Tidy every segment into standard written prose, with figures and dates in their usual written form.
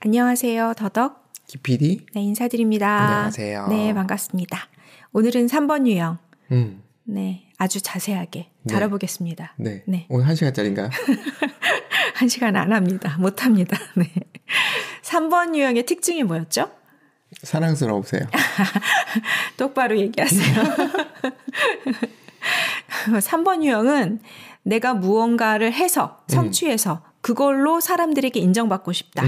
안녕하세요. 더덕 기PD. 네, 인사드립니다. 안녕하세요. 네, 반갑습니다. 오늘은 3번 유형. 네, 아주 자세하게 네. 다뤄보겠습니다. 네. 오늘 1시간짜리인가요? 1시간 안 합니다. 못 합니다. 네. 3번 유형의 특징이 뭐였죠? 사랑스러우세요. 똑바로 얘기하세요. 3번 유형은 내가 무언가를 해서 성취해서 그걸로 사람들에게 인정받고 싶다.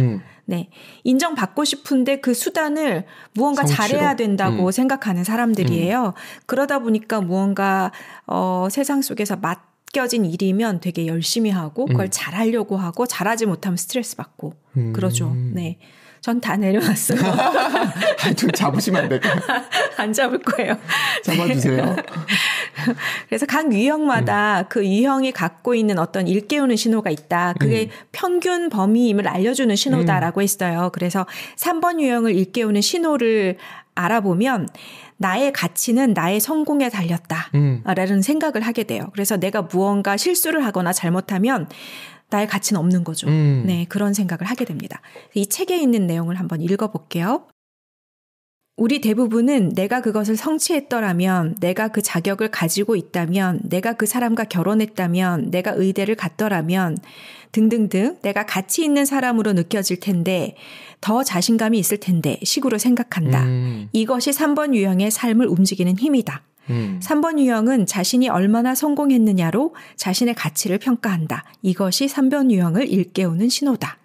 네. 인정받고 싶은데 그 수단을 무언가 성취로. 잘해야 된다고 생각하는 사람들이에요. 그러다 보니까 무언가 세상 속에서 맡겨진 일이면 되게 열심히 하고 그걸 잘하려고 하고 잘하지 못하면 스트레스 받고 그러죠. 네. 전 다 내려놨어요. 좀 잡으시면 안 될까요? 안 잡을 거예요. 잡아주세요. 네. 그래서 각 유형마다 그 유형이 갖고 있는 어떤 일깨우는 신호가 있다. 그게 평균 범위임을 알려주는 신호다라고 했어요. 그래서 3번 유형을 일깨우는 신호를 알아보면 나의 가치는 나의 성공에 달렸다라는 생각을 하게 돼요. 그래서 내가 무언가 실수를 하거나 잘못하면 나의 가치는 없는 거죠. 네, 그런 생각을 하게 됩니다. 이 책에 있는 내용을 한번 읽어볼게요. 우리 대부분은 내가 그것을 성취했더라면, 내가 그 자격을 가지고 있다면, 내가 그 사람과 결혼했다면, 내가 의대를 갔더라면 등등등 내가 가치 있는 사람으로 느껴질 텐데 더 자신감이 있을 텐데 식으로 생각한다. 이것이 3번 유형의 삶을 움직이는 힘이다. 3번 유형은 자신이 얼마나 성공했느냐로 자신의 가치를 평가한다. 이것이 3번 유형을 일깨우는 신호다.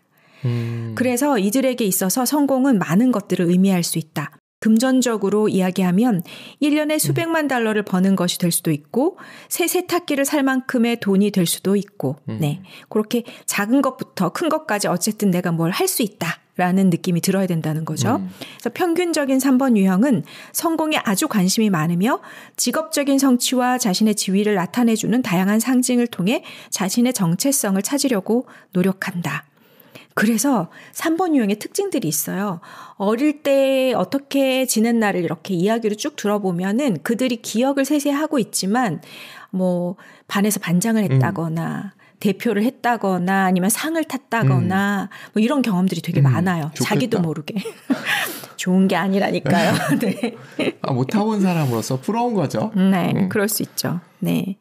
그래서 이들에게 있어서 성공은 많은 것들을 의미할 수 있다. 금전적으로 이야기하면 1년에 수백만 달러를 버는 것이 될 수도 있고 새 세탁기를 살 만큼의 돈이 될 수도 있고 네, 그렇게 작은 것부터 큰 것까지 어쨌든 내가 뭘 할 수 있다라는 느낌이 들어야 된다는 거죠. 그래서 평균적인 3번 유형은 성공에 아주 관심이 많으며 직업적인 성취와 자신의 지위를 나타내주는 다양한 상징을 통해 자신의 정체성을 찾으려고 노력한다. 그래서 3번 유형의 특징들이 있어요. 어릴 때 어떻게 지낸 날을 이렇게 이야기를 쭉 들어보면은 그들이 기억을 세세 하고 있지만 뭐 반에서 반장을 했다거나 대표를 했다거나 아니면 상을 탔다거나 뭐 이런 경험들이 되게 많아요. 좋겠다. 자기도 모르게. 좋은 게 아니라니까요. 네. 못 타본 사람으로서 부러운 거죠. 네, 그럴 수 있죠. 네.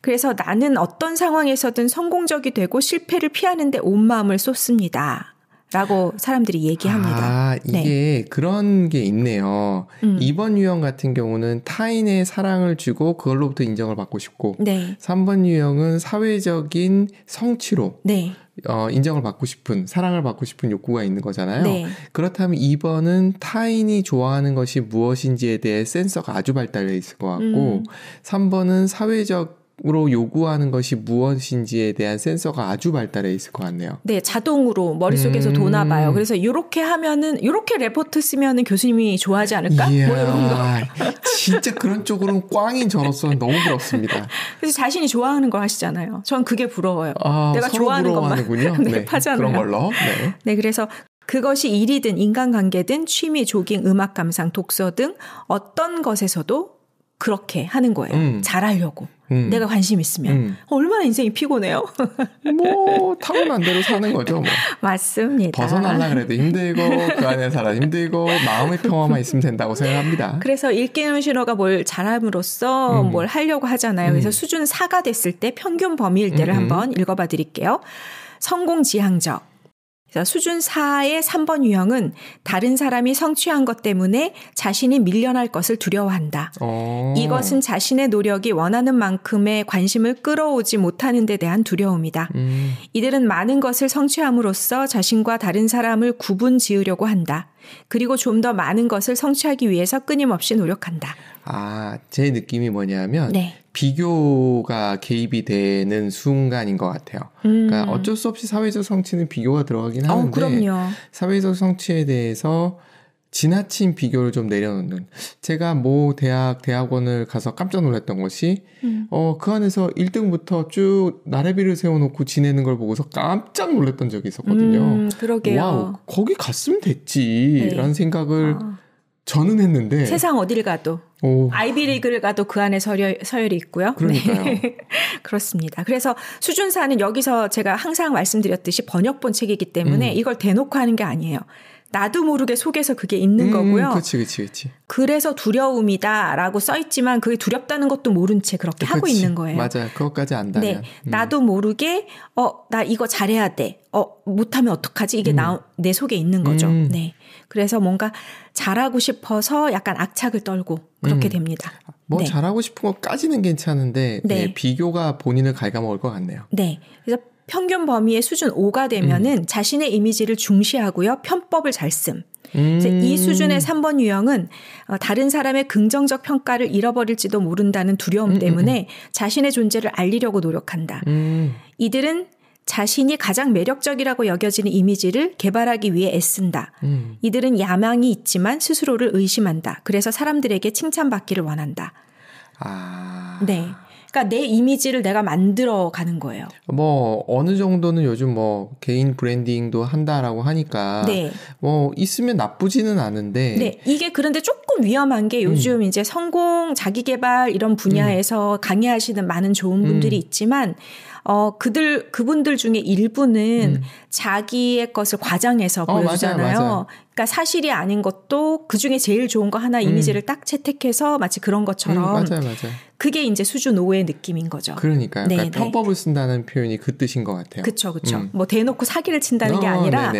그래서 나는 어떤 상황에서든 성공적이 되고 실패를 피하는데 온 마음을 쏟습니다. 라고 사람들이 얘기합니다. 이게 네. 그런 게 있네요. 2번 유형 같은 경우는 타인의 사랑을 주고 그걸로부터 인정을 받고 싶고 네. 3번 유형은 사회적인 성취로 네. 인정을 받고 싶은, 사랑을 받고 싶은 욕구가 있는 거잖아요. 네. 그렇다면 2번은 타인이 좋아하는 것이 무엇인지에 대해 센서가 아주 발달해 있을 것 같고 3번은 사회로 요구하는 것이 무엇인지에 대한 센서가 아주 발달해 있을 것 같네요. 네, 자동으로 머릿속에서 도나 봐요. 그래서 이렇게 하면은, 이렇게 레포트 쓰면은 교수님이 좋아하지 않을까? 이야, 뭐 이런 거. 진짜 그런 쪽으로는 꽝인 저로서는 너무 부럽습니다. 그래서 자신이 좋아하는 걸 하시잖아요. 전 그게 부러워요. 내가 좋아하는 것만 네, 하잖아요. 그런 걸로. 네. 네, 그래서 그것이 일이든 인간관계든 취미, 조깅, 음악 감상, 독서 등 어떤 것에서도 그렇게 하는 거예요. 잘하려고. 내가 관심 있으면. 얼마나 인생이 피곤해요. 뭐 타고난 대로 사는 거죠. 뭐. 맞습니다. 벗어나려고 그래도 힘들고 그 안에 살아 힘들고 마음의 평화만 있으면 된다고 생각합니다. 그래서 일깨우는 신호가 뭘 잘함으로써 뭘 하려고 하잖아요. 그래서 수준 4가 됐을 때 평균 범위일 때를 한번 읽어봐 드릴게요. 성공지향적. 수준 4의 3번 유형은 다른 사람이 성취한 것 때문에 자신이 밀려날 것을 두려워한다. 이것은 자신의 노력이 원하는 만큼의 관심을 끌어오지 못하는 데 대한 두려움이다. 이들은 많은 것을 성취함으로써 자신과 다른 사람을 구분 지으려고 한다. 그리고 좀 더 많은 것을 성취하기 위해서 끊임없이 노력한다. 제 느낌이 뭐냐면 네. 비교가 개입이 되는 순간인 것 같아요. 그러니까 어쩔 수 없이 사회적 성취는 비교가 들어가긴 하는데 그럼요. 사회적 성취에 대해서 지나친 비교를 좀 내려놓는. 제가 모 대학원을 가서 깜짝 놀랐던 것이 그 안에서 1등부터 쭉 나래비를 세워놓고 지내는 걸 보고서 깜짝 놀랐던 적이 있었거든요. 그러게요. 와우, 거기 갔으면 됐지. 네. 라는 생각을 저는 했는데. 세상 어딜 가도. 아이비리그를 가도 그 안에 서열이 있고요. 그러니까요. 네. 그렇습니다. 그래서 수준사는 여기서 제가 항상 말씀드렸듯이 번역본 책이기 때문에 이걸 대놓고 하는 게 아니에요. 나도 모르게 속에서 그게 있는 거고요. 그렇지. 그래서 두려움이다라고 써있지만 그게 두렵다는 것도 모른 채 그렇게 하고 있는 거예요. 맞아요. 그것까지 안다면. 네, 나도 모르게 나 이거 잘해야 돼. 못하면 어떡하지? 이게 내 속에 있는 거죠. 네, 그래서 뭔가 잘하고 싶어서 약간 악착을 떨고 그렇게 됩니다. 네. 잘하고 싶은 것까지는 괜찮은데 네, 비교가 본인을 갉아먹을 것 같네요. 네, 그래서 평균 범위의 수준 5가 되면은 자신의 이미지를 중시하고요. 편법을 잘 씀. 이 수준의 3번 유형은 다른 사람의 긍정적 평가를 잃어버릴지도 모른다는 두려움 때문에 자신의 존재를 알리려고 노력한다. 이들은 자신이 가장 매력적이라고 여겨지는 이미지를 개발하기 위해 애쓴다. 이들은 야망이 있지만 스스로를 의심한다. 그래서 사람들에게 칭찬받기를 원한다. 네. 그러니까 내 이미지를 내가 만들어 가는 거예요. 어느 정도는 요즘 개인 브랜딩도 한다라고 하니까 네. 있으면 나쁘지는 않은데 네. 이게 그런데 조금 위험한 게 요즘 이제 성공, 자기 개발 이런 분야에서 강의하시는 많은 좋은 분들이 있지만 그분들 중에 일부는 자기의 것을 과장해서 보여주잖아요. 맞아요. 그러니까 사실이 아닌 것도 그중에 제일 좋은 거 하나 이미지를 딱 채택해서 마치 그런 것처럼 맞아요. 그게 이제 수준 5의 느낌인 거죠. 그러니까요. 그러니까 편법을 쓴다는 표현이 그 뜻인 것 같아요. 그렇죠. 대놓고 사기를 친다는 게 아니라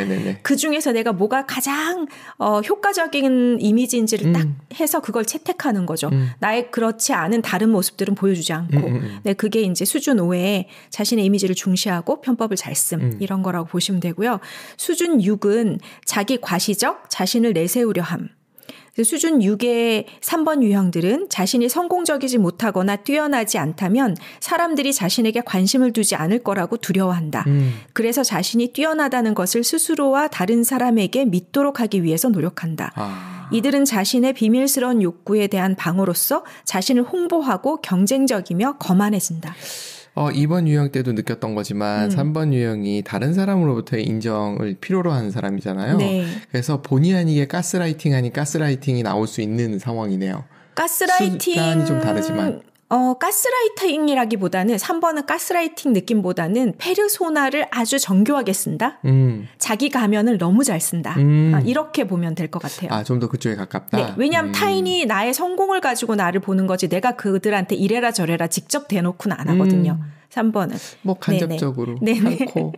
그 중에서 내가 뭐가 가장 효과적인 이미지인지를 딱 해서 그걸 채택하는 거죠. 나의 그렇지 않은 다른 모습들은 보여주지 않고 네, 그게 이제 수준 5의 자신의 이미지를 중시하고 편법을 잘 씀 이런 거라고 보시면 되고요. 수준 6은 자기 과시적 자신을 내세우려 함. 수준 6의 3번 유형들은 자신이 성공적이지 못하거나 뛰어나지 않다면 사람들이 자신에게 관심을 두지 않을 거라고 두려워한다. 그래서 자신이 뛰어나다는 것을 스스로와 다른 사람에게 믿도록 하기 위해서 노력한다. 이들은 자신의 비밀스러운 욕구에 대한 방어로서 자신을 홍보하고 경쟁적이며 거만해진다. 2번 유형 때도 느꼈던 거지만 3번 유형이 다른 사람으로부터의 인정을 필요로 하는 사람이잖아요. 네. 그래서 본의 아니게 가스라이팅 아닌 가스라이팅이 나올 수 있는 상황이네요. 수단이 좀 다르지만. 가스라이팅이라기보다는 3번은 가스라이팅 느낌보다는 페르소나를 아주 정교하게 쓴다. 자기 가면을 너무 잘 쓴다. 이렇게 보면 될 것 같아요. 좀 더 그쪽에 가깝다. 네, 왜냐하면 타인이 나의 성공을 가지고 나를 보는 거지 내가 그들한테 이래라 저래라 직접 대놓고는 안 하거든요. 3번은. 간접적으로. 않고.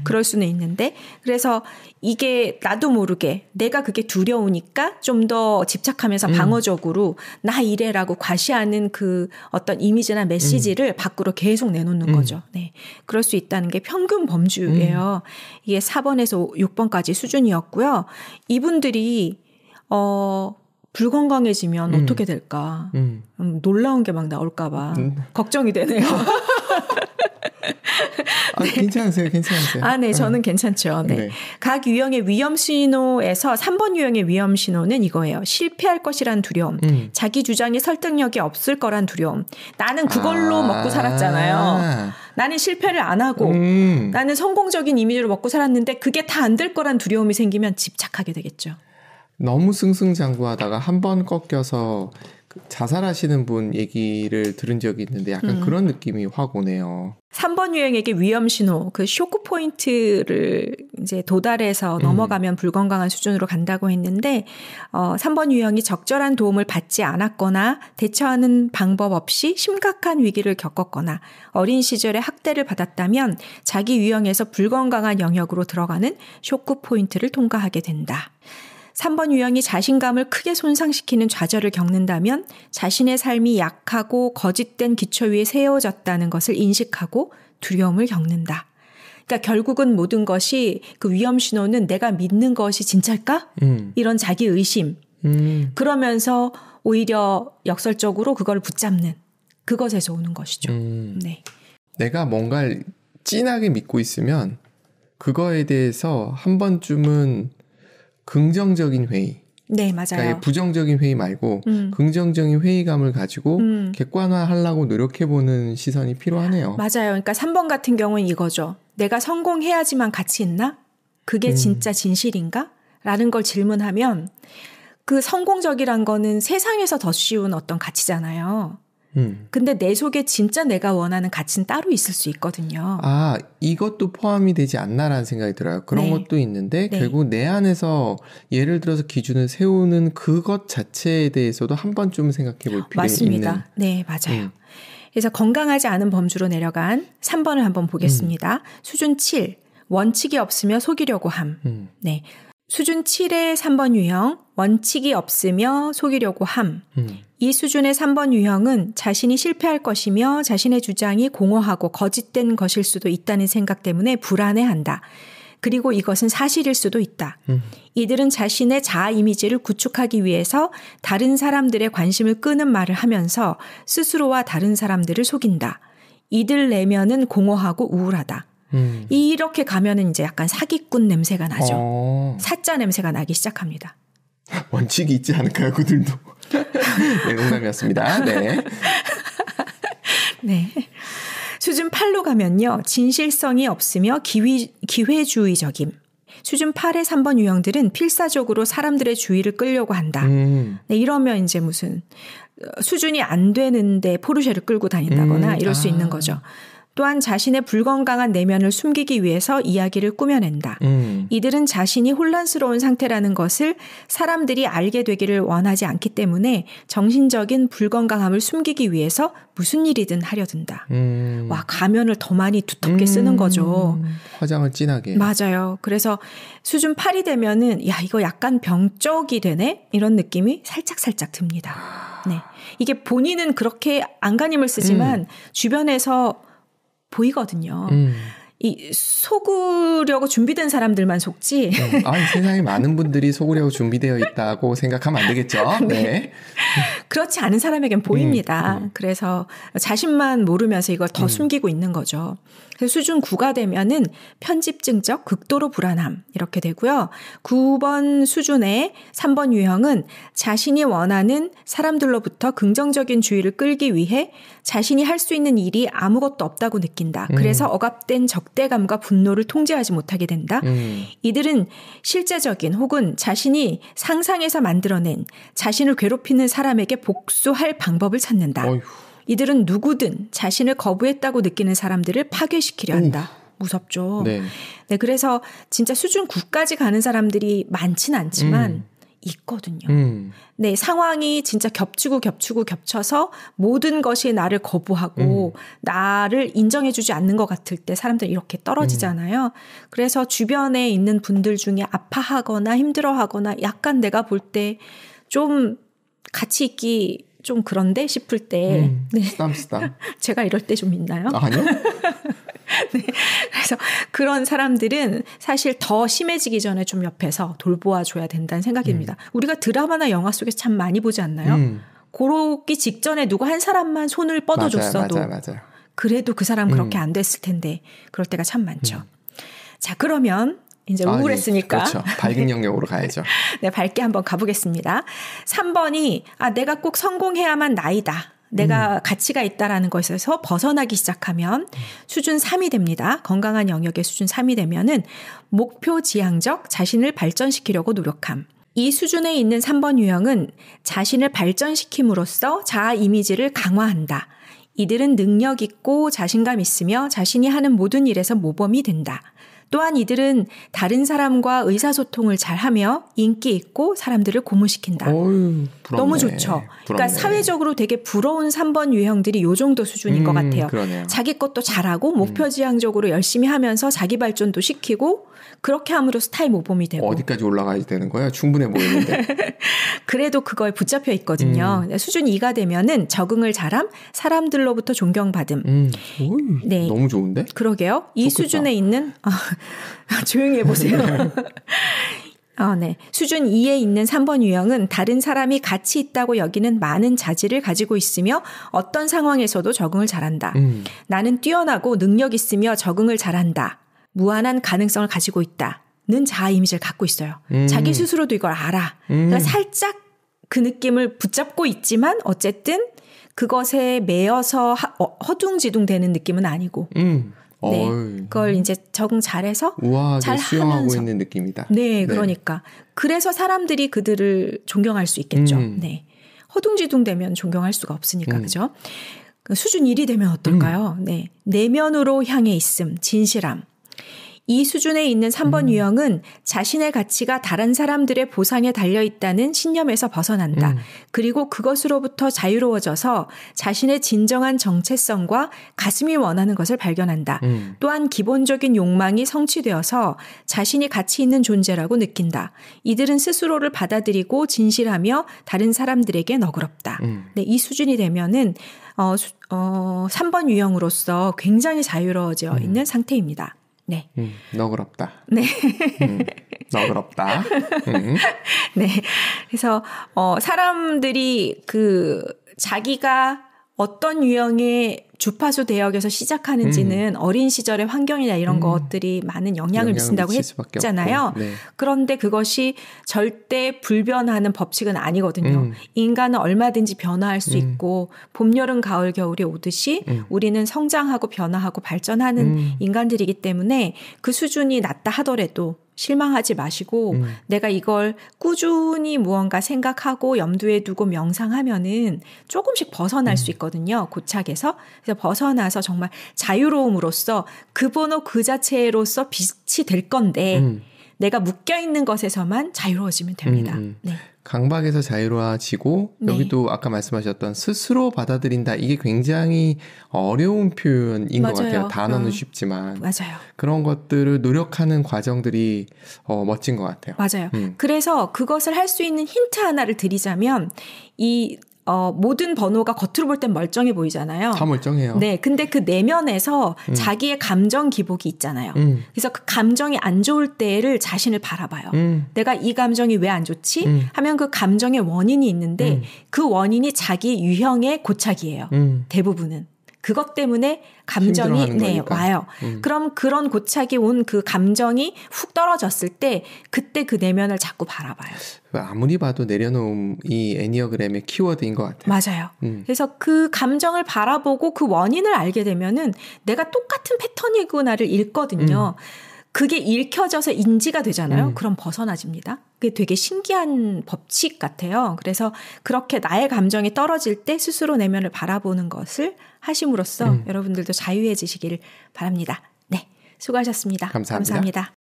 그럴 수는 있는데. 그래서 이게 나도 모르게 내가 그게 두려우니까 좀 더 집착하면서 방어적으로 나 이래라고 과시하는 그 어떤 이미지나 메시지를 밖으로 계속 내놓는 거죠. 네. 그럴 수 있다는 게 평균 범주예요. 이게 4번에서 6번까지 수준이었고요. 이분들이 불건강해지면 어떻게 될까? 놀라운 게 막 나올까 봐 걱정이 되네요. 괜찮으세요? 네, 저는 괜찮죠. 네. 네. 각 유형의 위험 신호에서 3번 유형의 위험 신호는 이거예요. 실패할 것이란 두려움, 자기 주장이 설득력이 없을 거란 두려움. 나는 그걸로 먹고 살았잖아요. 나는 실패를 안 하고 나는 성공적인 이미지로 먹고 살았는데 그게 다 안 될 거란 두려움이 생기면 집착하게 되겠죠. 너무 승승장구하다가 한 번 꺾여서 자살하시는 분 얘기를 들은 적이 있는데 약간 그런 느낌이 확 오네요. 3번 유형에게 위험 신호, 그 쇼크 포인트를 이제 도달해서 넘어가면 불건강한 수준으로 간다고 했는데 3번 유형이 적절한 도움을 받지 않았거나 대처하는 방법 없이 심각한 위기를 겪었거나 어린 시절에 학대를 받았다면 자기 유형에서 불건강한 영역으로 들어가는 쇼크 포인트를 통과하게 된다. 3번 유형이 자신감을 크게 손상시키는 좌절을 겪는다면 자신의 삶이 약하고 거짓된 기초 위에 세워졌다는 것을 인식하고 두려움을 겪는다. 그러니까 결국은 모든 것이 그 위험 신호는 내가 믿는 것이 진짜일까? 이런 자기 의심. 그러면서 오히려 역설적으로 그걸 붙잡는 그것에서 오는 것이죠. 네. 내가 뭔가를 찐하게 믿고 있으면 그거에 대해서 한 번쯤은 긍정적인 회의. 네, 맞아요. 그러니까 부정적인 회의 말고 긍정적인 회의감을 가지고 객관화하려고 노력해보는 시선이 필요하네요. 맞아요. 그러니까 3번 같은 경우는 이거죠. 내가 성공해야지만 가치 있나? 그게 진짜 진실인가? 라는 걸 질문하면 그 성공적이란 거는 세상에서 더 쉬운 어떤 가치잖아요. 근데 내 속에 진짜 내가 원하는 가치는 따로 있을 수 있거든요. 아, 이것도 포함이 되지 않나라는 생각이 들어요. 그런 네. 것도 있는데 네. 결국 내 안에서 예를 들어서 기준을 세우는 그것 자체에 대해서도 한 번쯤 생각해 볼 필요가 맞습니다. 있는. 네, 맞아요. 그래서 건강하지 않은 범주로 내려간 3번을 한번 보겠습니다. 수준 7, 원칙이 없으며 속이려고 함. 네. 수준 7의 3번 유형, 원칙이 없으며 속이려고 함. 이 수준의 3번 유형은 자신이 실패할 것이며 자신의 주장이 공허하고 거짓된 것일 수도 있다는 생각 때문에 불안해한다. 그리고 이것은 사실일 수도 있다. 이들은 자신의 자아 이미지를 구축하기 위해서 다른 사람들의 관심을 끄는 말을 하면서 스스로와 다른 사람들을 속인다. 이들 내면은 공허하고 우울하다. 이렇게 가면은 이제 약간 사기꾼 냄새가 나죠. 사짜 냄새가 나기 시작합니다. 원칙이 있지 않을까요, 그들도? 네, 농담이었습니다. 네. 네. 수준 8로 가면요. 진실성이 없으며 기회주의적임. 수준 8의 3번 유형들은 필사적으로 사람들의 주의를 끌려고 한다. 네, 이러면 이제 무슨 수준이 안 되는데 포르쉐를 끌고 다닌다거나 이럴 수 있는 거죠. 또한 자신의 불건강한 내면을 숨기기 위해서 이야기를 꾸며낸다. 이들은 자신이 혼란스러운 상태라는 것을 사람들이 알게 되기를 원하지 않기 때문에 정신적인 불건강함을 숨기기 위해서 무슨 일이든 하려 든다. 와, 가면을 더 많이 두텁게 쓰는 거죠. 화장을 진하게. 맞아요. 그래서 수준 8이 되면은 야, 이거 약간 병적이 되네? 이런 느낌이 살짝살짝 듭니다. 네. 이게 본인은 그렇게 안간힘을 쓰지만 주변에서 보이거든요. 이 속으려고 준비된 사람들만 속지. 세상에 많은 분들이 속으려고 준비되어 있다고 생각하면 안 되겠죠. 네. 그렇지 않은 사람에겐 보입니다. 그래서 자신만 모르면서 이걸 더 숨기고 있는 거죠. 그래서 수준 9가 되면은 편집증적 극도로 불안함 이렇게 되고요. 9번 수준의 3번 유형은 자신이 원하는 사람들로부터 긍정적인 주의를 끌기 위해 자신이 할 수 있는 일이 아무것도 없다고 느낀다. 그래서 억압된 적대감과 분노를 통제하지 못하게 된다. 이들은 실제적인 혹은 자신이 상상해서 만들어낸 자신을 괴롭히는 사람에게 복수할 방법을 찾는다. 어휴. 이들은 누구든 자신을 거부했다고 느끼는 사람들을 파괴시키려 한다. 무섭죠. 네. 네, 그래서 진짜 수준 9까지 가는 사람들이 많지는 않지만 있거든요. 네, 상황이 진짜 겹쳐서 모든 것이 나를 거부하고 나를 인정해주지 않는 것 같을 때 사람들이 이렇게 떨어지잖아요. 그래서 주변에 있는 분들 중에 아파하거나 힘들어하거나 약간 내가 볼 때 좀 같이 있기 좀 그런데 싶을 때 네. 쓰담. 제가 이럴 때 좀 있나요? 아니요. 네. 그래서 그런 사람들은 사실 더 심해지기 전에 좀 옆에서 돌보아줘야 된다는 생각입니다. 우리가 드라마나 영화 속에서 참 많이 보지 않나요? 그러기 직전에 누구 한 사람만 손을 뻗어줬어도 맞아요. 그래도 그 사람 그렇게 안 됐을 텐데 그럴 때가 참 많죠. 자, 그러면 이제 우울했으니까. 그렇죠. 밝은 영역으로 가야죠. 네, 밝게 한번 가보겠습니다. 3번이 내가 꼭 성공해야만 나이다. 내가 가치가 있다라는 것에서 벗어나기 시작하면 수준 3이 됩니다. 건강한 영역의 수준 3이 되면은 목표 지향적 자신을 발전시키려고 노력함. 이 수준에 있는 3번 유형은 자신을 발전시킴으로써 자아 이미지를 강화한다. 이들은 능력 있고 자신감 있으며 자신이 하는 모든 일에서 모범이 된다. 또한 이들은 다른 사람과 의사소통을 잘하며 인기 있고 사람들을 고무시킨다. 어휴, 너무 좋죠. 그러니까 사회적으로 되게 부러운 3번 유형들이 이 정도 수준인 것 같아요. 그러네요. 자기 것도 잘하고 목표지향적으로 열심히 하면서 자기 발전도 시키고 그렇게 함으로써 타임 모범이 되고. 어디까지 올라가야 되는 거예요? 충분해 보이는데. 그래도 그거에 붙잡혀 있거든요. 수준 2가 되면은 적응을 잘함, 사람들로부터 존경받음. 네. 너무 좋은데? 그러게요. 이 좋겠다. 수준에 있는 조용히 해보세요. 네. 수준 2에 있는 3번 유형은 다른 사람이 가치 있다고 여기는 많은 자질을 가지고 있으며 어떤 상황에서도 적응을 잘한다. 나는 뛰어나고 능력 있으며 적응을 잘한다. 무한한 가능성을 가지고 있다는 자아 이미지를 갖고 있어요. 자기 스스로도 이걸 알아. 그러니까 살짝 그 느낌을 붙잡고 있지만 어쨌든 그것에 매여서 허둥지둥 되는 느낌은 아니고 네. 그걸 이제 적응 잘해서 잘 수용하고 하면서. 있는 느낌이다. 네, 그러니까. 그래서 사람들이 그들을 존경할 수 있겠죠. 네. 허둥지둥 되면 존경할 수가 없으니까, 그죠? 수준 1이 되면 어떨까요? 네. 내면으로 향해 있음, 진실함. 이 수준에 있는 3번 유형은 자신의 가치가 다른 사람들의 보상에 달려있다는 신념에서 벗어난다. 그리고 그것으로부터 자유로워져서 자신의 진정한 정체성과 가슴이 원하는 것을 발견한다. 또한 기본적인 욕망이 성취되어서 자신이 가치 있는 존재라고 느낀다. 이들은 스스로를 받아들이고 진실하며 다른 사람들에게 너그럽다. 네, 이 수준이 되면은 3번 유형으로서 굉장히 자유로워져 있는 상태입니다. 네. 너그럽다. 네. 너그럽다. 네. 그래서, 사람들이 자기가 어떤 유형의 주파수 대역에서 시작하는지는 어린 시절의 환경이나 이런 것들이 많은 영향을 미친다고 했잖아요. 네. 그런데 그것이 절대 불변하는 법칙은 아니거든요. 인간은 얼마든지 변화할 수 있고 봄, 여름, 가을, 겨울이 오듯이 우리는 성장하고 변화하고 발전하는 인간들이기 때문에 그 수준이 낮다 하더라도 실망하지 마시고 내가 이걸 꾸준히 무언가 생각하고 염두에 두고 명상하면은 조금씩 벗어날 수 있거든요. 고착에서. 그래서 벗어나서 정말 자유로움으로써 그 번호 그 자체로서 빛이 될 건데 내가 묶여있는 것에서만 자유로워지면 됩니다. 네. 강박에서 자유로워지고 네. 여기도 아까 말씀하셨던 스스로 받아들인다. 이게 굉장히 어려운 표현인 맞아요. 것 같아요. 단어는 쉽지만. 맞아요. 그런 것들을 노력하는 과정들이 멋진 것 같아요. 맞아요. 그래서 그것을 할 수 있는 힌트 하나를 드리자면 모든 번호가 겉으로 볼 땐 멀쩡해 보이잖아요. 다 멀쩡해요. 네. 근데 그 내면에서 자기의 감정 기복이 있잖아요. 그래서 그 감정이 안 좋을 때를 자신을 바라봐요. 내가 이 감정이 왜 안 좋지? 하면 그 감정의 원인이 있는데 그 원인이 자기 유형의 고착이에요. 대부분은. 그것 때문에 감정이 와요. 그럼 그런 고착이 온 그 감정이 훅 떨어졌을 때 그때 그 내면을 자꾸 바라봐요. 아무리 봐도 내려놓음이 애니어그램의 키워드인 것 같아요. 맞아요. 그래서 그 감정을 바라보고 그 원인을 알게 되면은 내가 똑같은 패턴이구나를 읽거든요. 그게 읽혀져서 인지가 되잖아요. 그럼 벗어나집니다. 그게 되게 신기한 법칙 같아요. 그래서 그렇게 나의 감정이 떨어질 때 스스로 내면을 바라보는 것을 하심으로써 여러분들도 자유해지시기를 바랍니다. 네, 수고하셨습니다. 감사합니다.